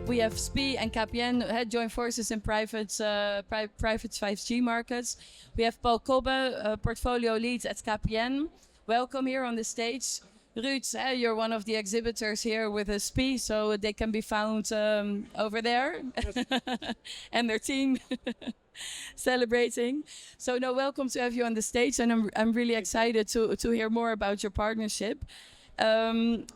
We have SPIE and KPN join forces in private 5G markets. We have Paul Cobben, portfolio lead at KPN. Welcome here on the stage. Ruud, you're one of the exhibitors here with a SPIE, so they can be found over there. Yes. And their team celebrating. So no, welcome to have you on the stage, and I'm really excited to hear more about your partnership.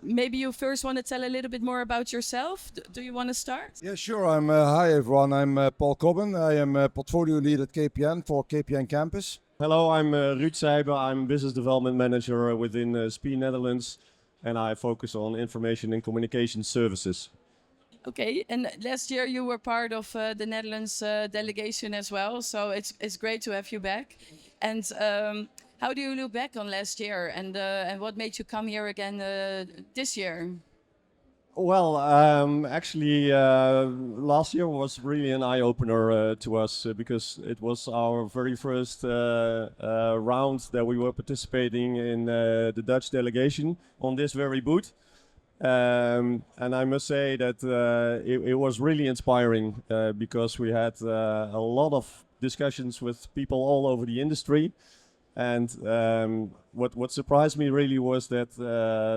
Maybe you first want to tell a little bit more about yourself. Do you want to start? Yeah, sure. Hi everyone. I'm Paul Cobben. I am portfolio lead at KPN for KPN Campus. Hello, I'm Ruud Sijben. I'm business development manager within SPIE Netherlands, and I focus on information and communication services. Okay, and last year you were part of the Netherlands delegation as well, so it's great to have you back. And how do you look back on last year, and what made you come here again this year? Well, actually, last year was really an eye-opener to us because it was our very first round that we were participating in the Dutch delegation on this very booth. And I must say that it was really inspiring because we had a lot of discussions with people all over the industry. And what surprised me really was that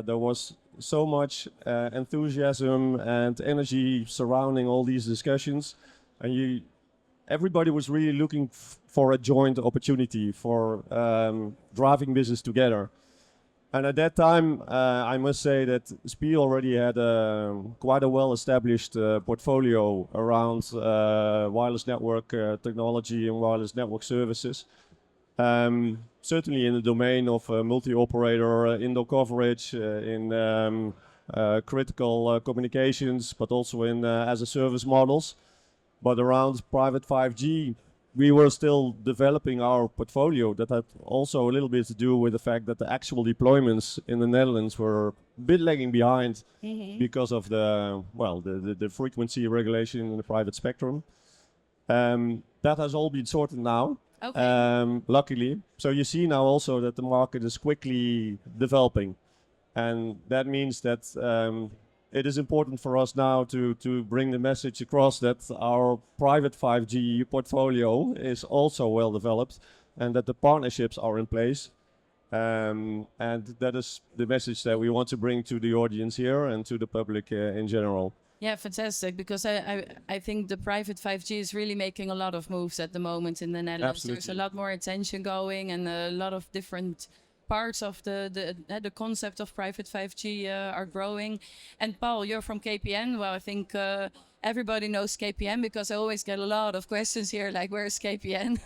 there was so much enthusiasm and energy surrounding all these discussions, and everybody was really looking for a joint opportunity for driving business together. And at that time, I must say that SPIE already had quite a well-established portfolio around wireless network technology and wireless network services. Certainly in the domain of multi-operator indoor coverage, in critical communications, but also in as-a-service models. But around private 5G, we were still developing our portfolio. That had also a little bit to do with the fact that the actual deployments in the Netherlands were a bit lagging behind because of the frequency regulation in the private spectrum. That has all been sorted now. Okay. Luckily. So you see now also that the market is quickly developing. And that means that it is important for us now to bring the message across that our private 5G portfolio is also well developed and that the partnerships are in place. And that is the message that we want to bring to the audience here and to the public in general. Yeah, fantastic, because I think the private 5G is really making a lot of moves at the moment in the Netherlands. Absolutely. There's a lot more attention going, and a lot of different parts of the concept of private 5G are growing. And Paul, you're from KPN. Well, I think everybody knows KPN because I always get a lot of questions here, like, where's KPN?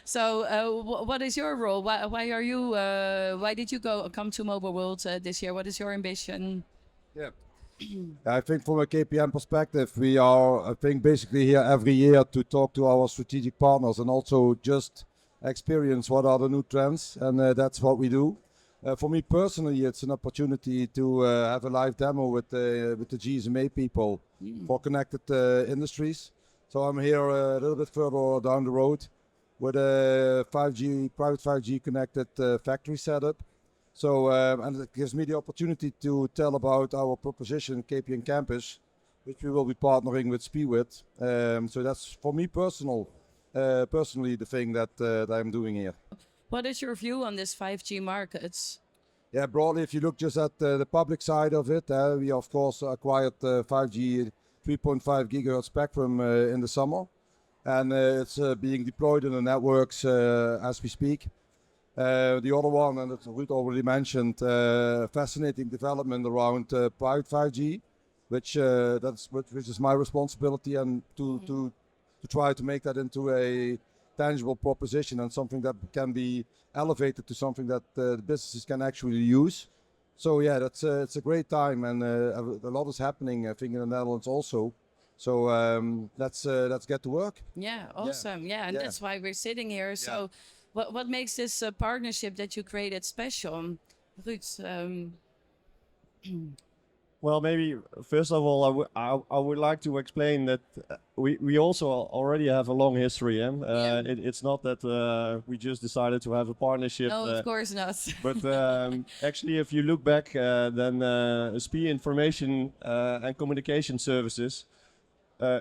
So what is your role? Why are you? Why did you come to Mobile World this year? What is your ambition? Yeah. I think from a KPN perspective, we are, I think, basically here every year to talk to our strategic partners and also just experience what are the new trends, and that's what we do. For me personally, it's an opportunity to have a live demo with the GSMA people for connected industries. So I'm here a little bit further down the road with a private 5G connected factory setup. So, and it gives me the opportunity to tell about our proposition, KPN Campus, which we will be partnering with SPIE with. So that's for me personally the thing that I'm doing here. What is your view on this 5G markets? Yeah, broadly, if you look just at the public side of it, we of course acquired 5G 3.5 gigahertz spectrum in the summer. And it's being deployed in the networks as we speak. The other one, and that Ruud already mentioned, fascinating development around private 5G, which is my responsibility, and to try to make that into a tangible proposition and something that can be elevated to something that the businesses can actually use. So yeah, it's a great time, and a lot is happening, I think, in the Netherlands also. So let's get to work. Yeah, awesome. Yeah, and that's why we're sitting here. So what makes this partnership that you created special? Ruud, Well, maybe first of all, I would like to explain that we also already have a long history. It's not that we just decided to have a partnership. No, of course not. But actually, if you look back, then SPIE Information and Communication Services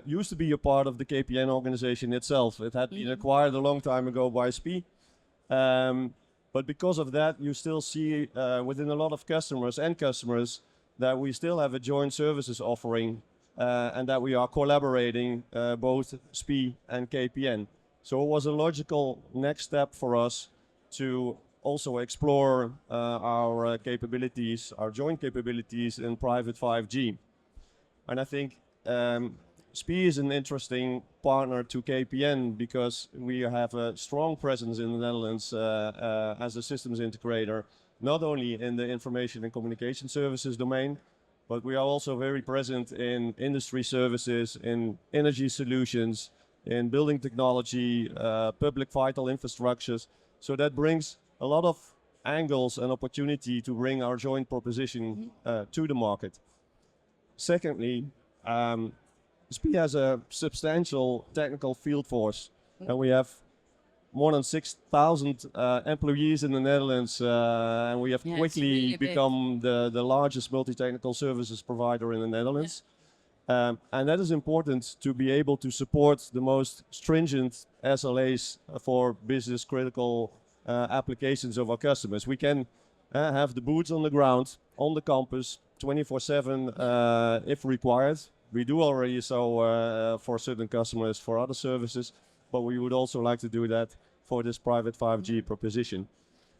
used to be a part of the KPN organization itself. It had been acquired a long time ago by SPIE. But because of that, you still see within a lot of customers that we still have a joint services offering and that we are collaborating both SPIE and KPN. So it was a logical next step for us to also explore our capabilities, our joint capabilities in private 5G. And I think SPIE is an interesting partner to KPN because we have a strong presence in the Netherlands as a systems integrator, not only in the information and communication services domain, but we are also very present in industry services, in energy solutions, in building technology, public vital infrastructures. So that brings a lot of angles and opportunity to bring our joint proposition to the market. Secondly, SPIE has a substantial technical field force, and we have more than 6,000 employees in the Netherlands, and we have quickly really become the largest multi-technical services provider in the Netherlands. And that is important to be able to support the most stringent SLAs for business critical applications of our customers. We can have the boots on the ground, on the campus, 24/7 if required. We do already so for certain customers for other services, but we would also like to do that for this private 5G proposition.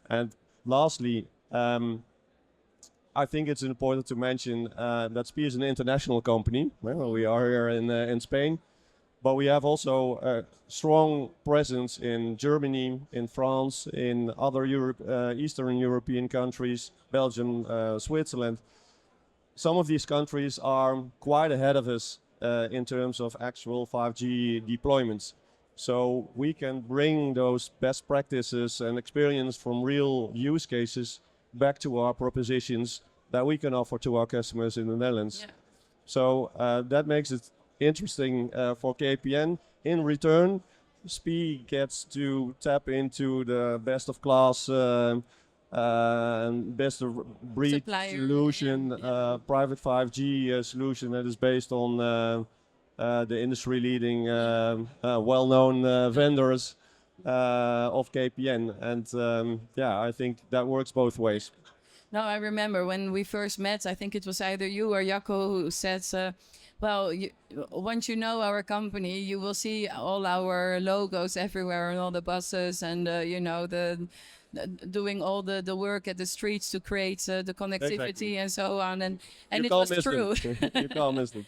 And lastly, I think it's important to mention that SPIE is an international company. Well, we are here in Spain, but we have also a strong presence in Germany, in France, in other Eastern European countries, Belgium, Switzerland. Some of these countries are quite ahead of us in terms of actual 5G deployments. So we can bring those best practices and experience from real use cases back to our propositions that we can offer to our customers in the Netherlands. Yeah. So that makes it interesting for KPN. In return, SPIE gets to tap into the best of class and best of breed Supplier, solution, private 5G solution that is based on the industry leading well-known vendors of KPN. And I think that works both ways. No, I remember when we first met, I think it was either you or Jacco who said, well, once you know our company, you will see all our logos everywhere on all the buses and, doing all the work at the streets to create the connectivity and so on. And it was true. You can't miss them.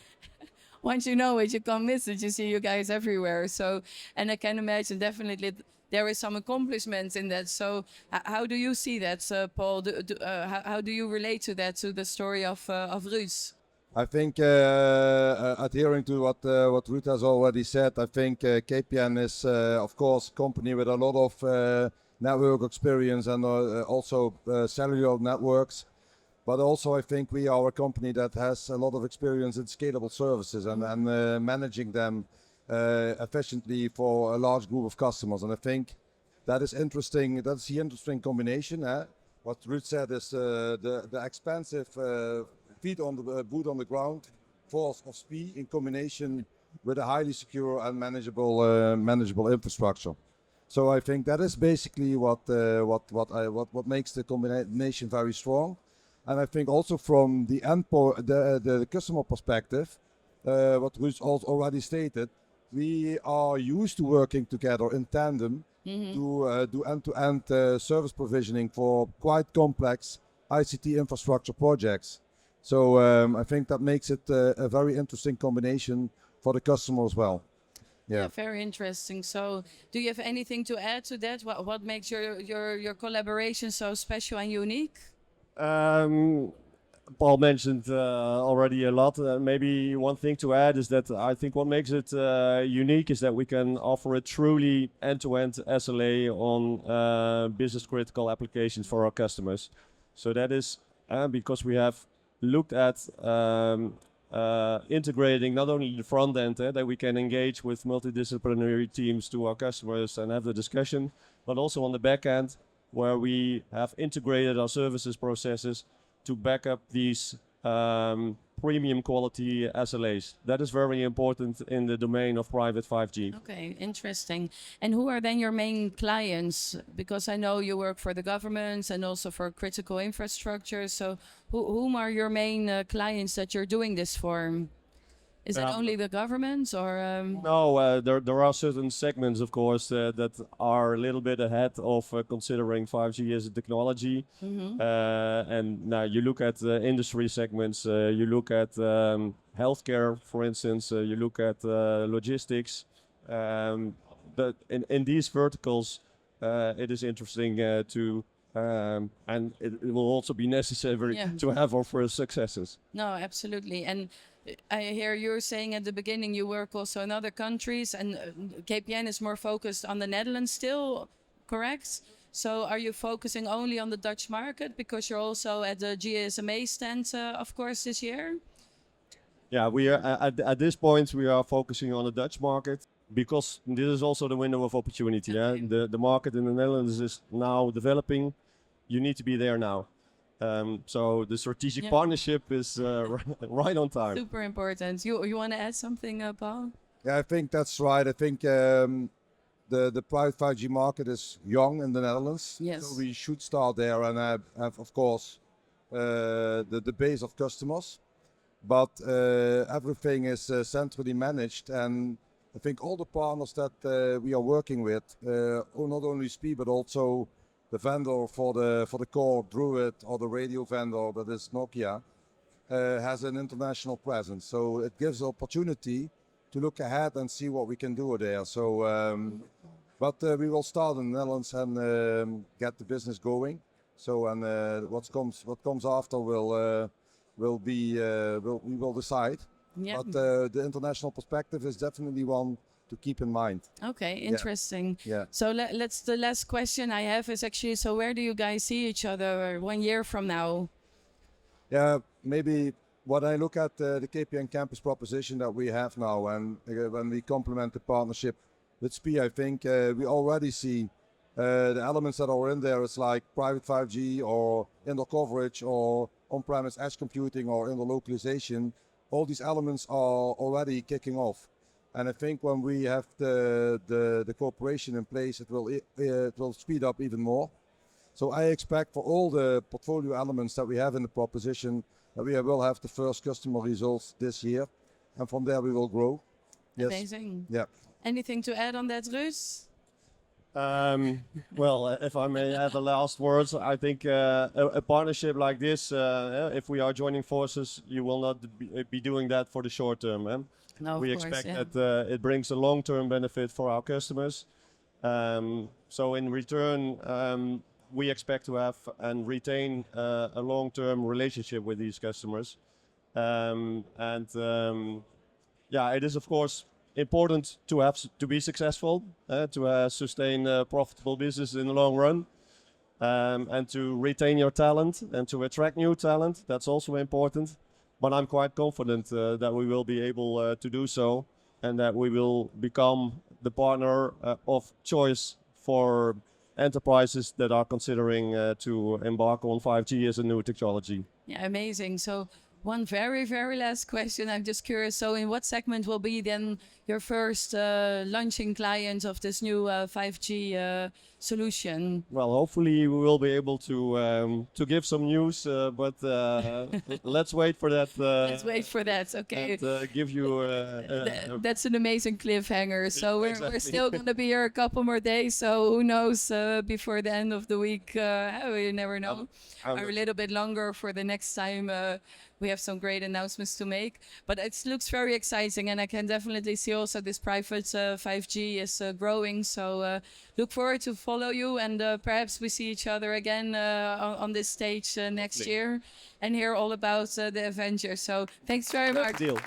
Once you know it, you can't miss it. You see you guys everywhere. So, and I can imagine definitely there is some accomplishments in that. So how do you see that, Paul? How do you relate to that, to the story of Ruud? I think adhering to what Ruud has already said, I think KPN is, of course, a company with a lot of network experience and also cellular networks. But also I think we are a company that has a lot of experience in scalable services and managing them efficiently for a large group of customers. And I think that is interesting. That's the interesting combination. What Ruud said is the expansive boot on the ground force of SPIE in combination with a highly secure and manageable infrastructure. So I think that is basically what makes the combination very strong. And I think also from the the customer perspective, what Ruud already stated, we are used to working together in tandem to do end-to-end service provisioning for quite complex ICT infrastructure projects. So I think that makes it a very interesting combination for the customer as well. Yeah, very interesting. So do you have anything to add to that? What makes your collaboration so special and unique? Paul mentioned already a lot. Maybe one thing to add is that I think what makes it unique is that we can offer a truly end-to-end SLA on business critical applications for our customers. So that is because we have looked at integrating not only the front end that we can engage with multidisciplinary teams to our customers and have the discussion, but also on the back end where we have integrated our services processes to back up these premium quality SLAs. That is very important in the domain of private 5G. Okay, interesting. And who are then your main clients? Because I know you work for the governments and also for critical infrastructure. So whom are your main clients that you're doing this for? Is it only the governments or? No, there are certain segments, of course, that are a little bit ahead of considering 5G as a technology. And now you look at industry segments, you look at healthcare, for instance, you look at logistics. But in these verticals, it is interesting to, and it will also be necessary to have our first successes. No, absolutely. And I hear you were saying at the beginning you work also in other countries, and KPN is more focused on the Netherlands still, correct? So are you focusing only on the Dutch market because you're also at the GSMA stand, of course, this year? Yeah, we are at this point we are focusing on the Dutch market because this is also the window of opportunity. Okay. The market in the Netherlands is now developing. You need to be there now. So the strategic partnership is right on time. Super important. You want to add something, Paul? Yeah, I think that's right. I think the private 5G market is young in the Netherlands. Yes. So we should start there and have of course, the base of customers. But everything is centrally managed, and I think all the partners that we are working with, not only SPIE but also the vendor for the core Ruud, or the radio vendor that is Nokia, has an international presence. So it gives opportunity to look ahead and see what we can do there. So, but we will start in the Netherlands and get the business going. So, and what comes after we will decide. Yeah. But the international perspective is definitely one to keep in mind. Okay, interesting. Yeah. So let's the last question I have is actually, so where do you guys see each other 1 year from now? Yeah, maybe what I look at the KPN campus proposition that we have now, and when we complement the partnership with SPIE, I think we already see the elements that are in there. It's like private 5G or indoor coverage or on-premise edge computing or indoor localization. All these elements are already kicking off. And I think when we have the cooperation in place, it will speed up even more. So I expect for all the portfolio elements that we have in the proposition that we will have the first customer results this year, and from there we will grow. Yes. Amazing. Yeah. Anything to add on that, Ruud? Well, if I may add the last words, I think a partnership like this, if we are joining forces, you will not be doing that for the short term. No, we expect that it brings a long-term benefit for our customers. So in return, we expect to have and retain a long-term relationship with these customers. Yeah, it is of course important to be successful, to sustain profitable business in the long run, and to retain your talent and to attract new talent. That's also important. But I'm quite confident that we will be able to do so, and that we will become the partner of choice for enterprises that are considering to embark on 5G as a new technology. Yeah, amazing. So one very, very last question. I'm just curious. So in what segment will be then your first launching client of this new 5G solution? Well, hopefully we will be able to give some news, but let's wait for that. Let's wait for that. Okay. And give you. That's an amazing cliffhanger. So we're still going to be here a couple more days. So who knows? Before the end of the week, we never know. Or a little bit longer for the next time. We have some great announcements to make, but it looks very exciting, and I can definitely see also this private 5G is growing. So look forward to follow you, and perhaps we see each other again on this stage next year and hear all about the Avengers. So thanks very much. Deal.